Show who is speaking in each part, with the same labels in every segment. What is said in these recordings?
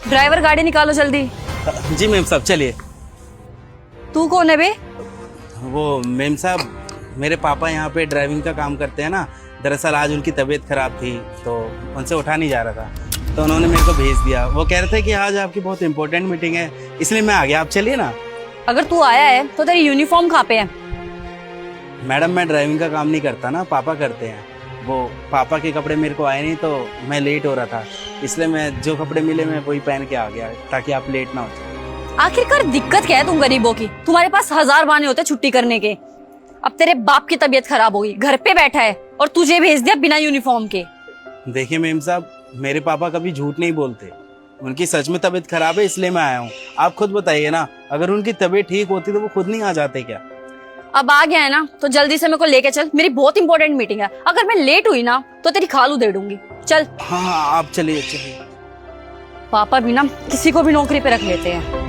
Speaker 1: Driver गाड़ी निकालो जल्दी।
Speaker 2: जी मैम साहब चलिए।
Speaker 1: तू कौन है बे?
Speaker 2: वो मैम साहब मेरे पापा यहाँ पे ड्राइविंग का काम करते हैं ना। दरअसल आज उनकी तबीयत खराब थी तो उनसे उठा नहीं जा रहा था, तो उन्होंने मेरे को भेज दिया। वो कह रहे थे कि आज आपकी बहुत इंपॉर्टेंट मीटिंग है, इसलिए मैं आ गया। आप चलिए ना।
Speaker 1: अगर तू आया है तो तेरी यूनिफॉर्म कहाँ पे है?
Speaker 2: मैडम मैं ड्राइविंग का काम नहीं करता ना, पापा करते हैं। वो पापा के कपड़े मेरे को आए नहीं तो मैं लेट हो रहा था, इसलिए मैं जो कपड़े मिले मैं वही पहन के आ गया ताकि आप लेट ना हो जाए।
Speaker 1: आखिरकार दिक्कत क्या है तुम गरीबों की? तुम्हारे पास 1000 बहाने होते छुट्टी करने के। अब तेरे बाप की तबीयत खराब हो गई, घर पे बैठा है और तुझे भेज दिया बिना यूनिफॉर्म के।
Speaker 2: देखिए मैम साहब, मेरे पापा कभी झूठ नहीं बोलते। उनकी सच में तबीयत खराब है इसलिए मैं आया हूँ। आप खुद बताइए ना, अगर उनकी तबीयत ठीक होती तो वो खुद नहीं आ जाते क्या?
Speaker 1: अब आ गया है ना तो जल्दी से मेरे को लेके चल, मेरी बहुत इंपॉर्टेंट मीटिंग है। अगर मैं लेट हुई ना तो तेरी खालू दे दूंगी। चल।
Speaker 2: हाँ हाँ आप चलिए चलिए।
Speaker 1: पापा भी ना किसी को भी नौकरी पे रख लेते हैं।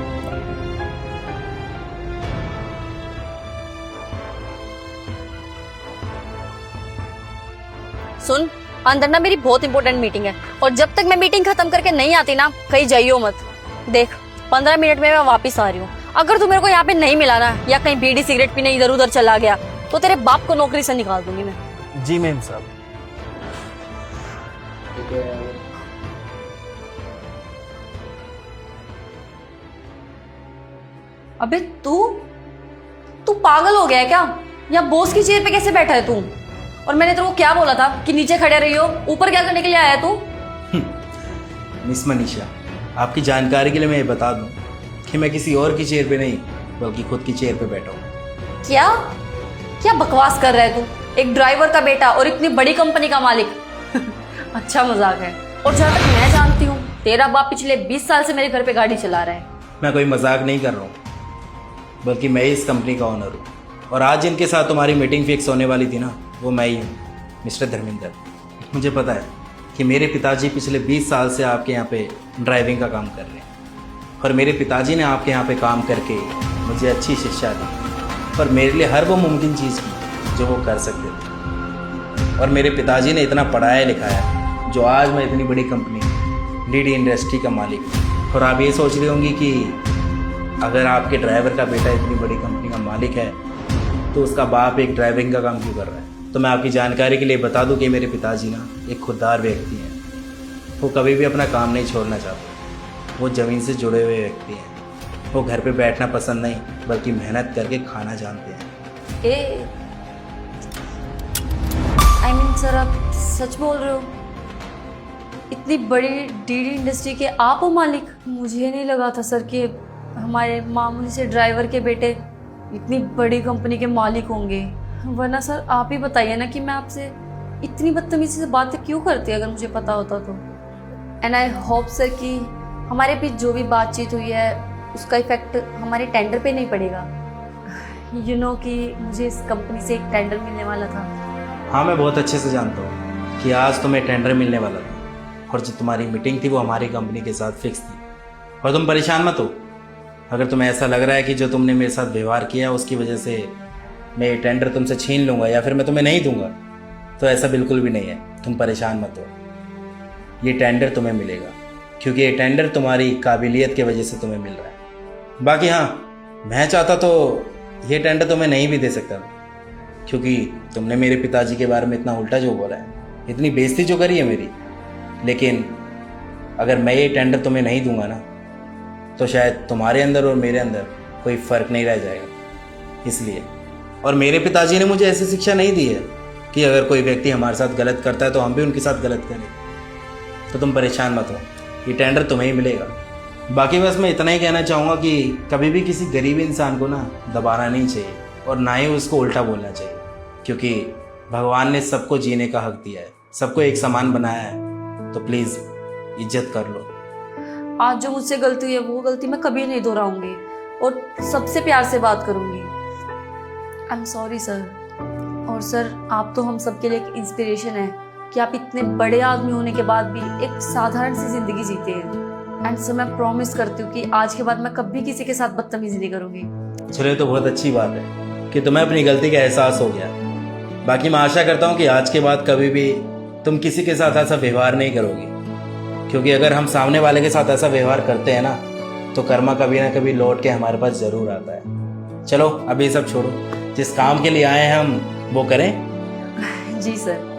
Speaker 1: सुन, अंदर ना मेरी बहुत इंपॉर्टेंट मीटिंग है और जब तक मैं मीटिंग खत्म करके नहीं आती ना कहीं जाइयो मत। देख 15 मिनट में मैं वापस आ रही हूँ। अगर तू मेरे को यहाँ पे नहीं मिला ना या कहीं बीड़ी सिगरेट पीने इधर उधर चला गया तो तेरे बाप को नौकरी से निकाल दूंगी मैं।
Speaker 2: जी मैम साहब।
Speaker 1: अबे तू तू पागल हो गया है क्या? या बॉस की चेयर पे कैसे बैठा है तू? और मैंने तेरे को क्या बोला था कि नीचे खड़े रहियो, ऊपर क्या करने के लिए आया तू?
Speaker 2: मिस मनीषा, आपकी जानकारी के लिए मैं ये बता दूं कि मैं किसी और की चेयर पे नहीं बल्कि खुद की चेयर पे बैठा हूँ।
Speaker 1: क्या क्या बकवास कर रहा है तू? एक ड्राइवर का बेटा और इतनी बड़ी कंपनी का मालिक। अच्छा मजाक है। और जहाँ तक मैं जानती हूँ तेरा बाप पिछले 20 साल से मेरे घर पे गाड़ी चला रहा है।
Speaker 2: मैं कोई मजाक नहीं कर रहा हूँ, बल्कि मैं इस कंपनी का ओनर हूँ। और आज जिनके साथ तुम्हारी मीटिंग फिक्स होने वाली थी ना, वो मैं ही हूँ, मिस्टर धर्मेंद्र। मुझे पता है कि मेरे पिताजी पिछले 20 साल से आपके यहाँ पे ड्राइविंग का काम कर रहे हैं और मेरे पिताजी ने आपके यहाँ पे काम करके मुझे अच्छी शिक्षा दी और मेरे लिए हर वो मुमकिन चीज़ की जो वो कर सकते थे। और मेरे पिताजी ने इतना पढ़ाया लिखाया जो आज मैं इतनी बड़ी कंपनी डीडी इंडस्ट्री का मालिक हूँ। और आप ये सोच रही होंगी कि अगर आपके ड्राइवर का बेटा इतनी बड़ी कंपनी का मालिक है तो उसका बाप एक ड्राइविंग का काम क्यों कर रहा है? तो मैं आपकी जानकारी के लिए बता दूं कि मेरे पिताजी ना एक खुददार व्यक्ति हैं। वो कभी भी अपना काम नहीं छोड़ना चाहते। वो ज़मीन से जुड़े हुए व्यक्ति हैं। वो घर पे बैठना पसंद नहीं बल्कि मेहनत करके खाना जानते हैं।
Speaker 1: आई मीन सर, आप सच बोल रहे हो? इतनी बड़ी डीडी इंडस्ट्री के आप हो मालिक? मुझे नहीं लगा था सर कि हमारे मामूली से ड्राइवर के बेटे इतनी बड़ी कंपनी के मालिक होंगे। वरना सर आप ही बताइए ना कि मैं आपसे इतनी बदतमीजी से बातें क्यों करती अगर मुझे पता होता तो। एंड आई होप सर कि हमारे बीच जो भी बातचीत हुई है उसका इफेक्ट हमारे टेंडर पे नहीं पड़ेगा। यू नो कि मुझे इस कंपनी से एक टेंडर मिलने वाला था।
Speaker 2: हाँ मैं बहुत अच्छे से जानता हूँ कि आज तुम्हें टेंडर मिलने वाला था और जो तुम्हारी मीटिंग थी वो हमारी कंपनी के साथ फिक्स थी। और तुम परेशान मत हो। अगर तुम्हें ऐसा लग रहा है कि जो तुमने मेरे साथ व्यवहार किया उसकी वजह से मैं ये टेंडर तुमसे छीन लूँगा या फिर मैं तुम्हें नहीं दूंगा, तो ऐसा बिल्कुल भी नहीं है। तुम परेशान मत हो, ये टेंडर तुम्हें मिलेगा क्योंकि ये टेंडर तुम्हारी काबिलियत की वजह से तुम्हें मिल रहा है। बाकी हाँ, मैं चाहता तो ये टेंडर तुम्हें नहीं भी दे सकता क्योंकि तुमने मेरे पिताजी के बारे में इतना उल्टा जो बोला है, इतनी बेइज्जती जो करी है मेरी। लेकिन अगर मैं ये टेंडर तुम्हें नहीं दूंगा ना तो शायद तुम्हारे अंदर और मेरे अंदर कोई फ़र्क नहीं रह जाएगा। इसलिए, और मेरे पिताजी ने मुझे ऐसी शिक्षा नहीं दी है कि अगर कोई व्यक्ति हमारे साथ गलत करता है तो हम भी उनके साथ गलत करें। तो तुम परेशान मत हो, ये टेंडर तुम्हें ही मिलेगा। बाकी बस मैं इतना ही कहना चाहूँगा कि कभी भी किसी गरीब इंसान को ना दबाना नहीं चाहिए और ना ही उसको उल्टा बोलना चाहिए, क्योंकि भगवान ने सबको जीने का हक दिया है, सबको एक समान बनाया है। तो प्लीज़ इज्जत कर लो।
Speaker 1: आज जो मुझसे गलती हुई है वो गलती मैं कभी नहीं दोहराऊंगी और सबसे प्यार से बात करूंगी। I am sorry sir. और सर आप तो हम सबके लिए एक इंस्पिरेशन है कि आप इतने बड़े आदमी होने के बाद भी एक साधारण सी जिंदगी जीते हैं। एंड सर मैं प्रॉमिस करती हूँ कि आज के बाद मैं कभी किसी के साथ बदतमीजी नहीं करूंगी।
Speaker 2: चलो तो बहुत अच्छी बात है कि तुम्हें अपनी गलती का एहसास हो गया। बाकी मैं आशा करता हूँ कि आज के बाद कभी भी तुम किसी के साथ ऐसा व्यवहार नहीं करोगी, क्योंकि अगर हम सामने वाले के साथ ऐसा व्यवहार करते हैं ना तो कर्मा कभी ना कभी लौट के हमारे पास ज़रूर आता है। चलो अभी सब छोड़ो, जिस काम के लिए आए हैं हम वो करें।
Speaker 1: जी सर।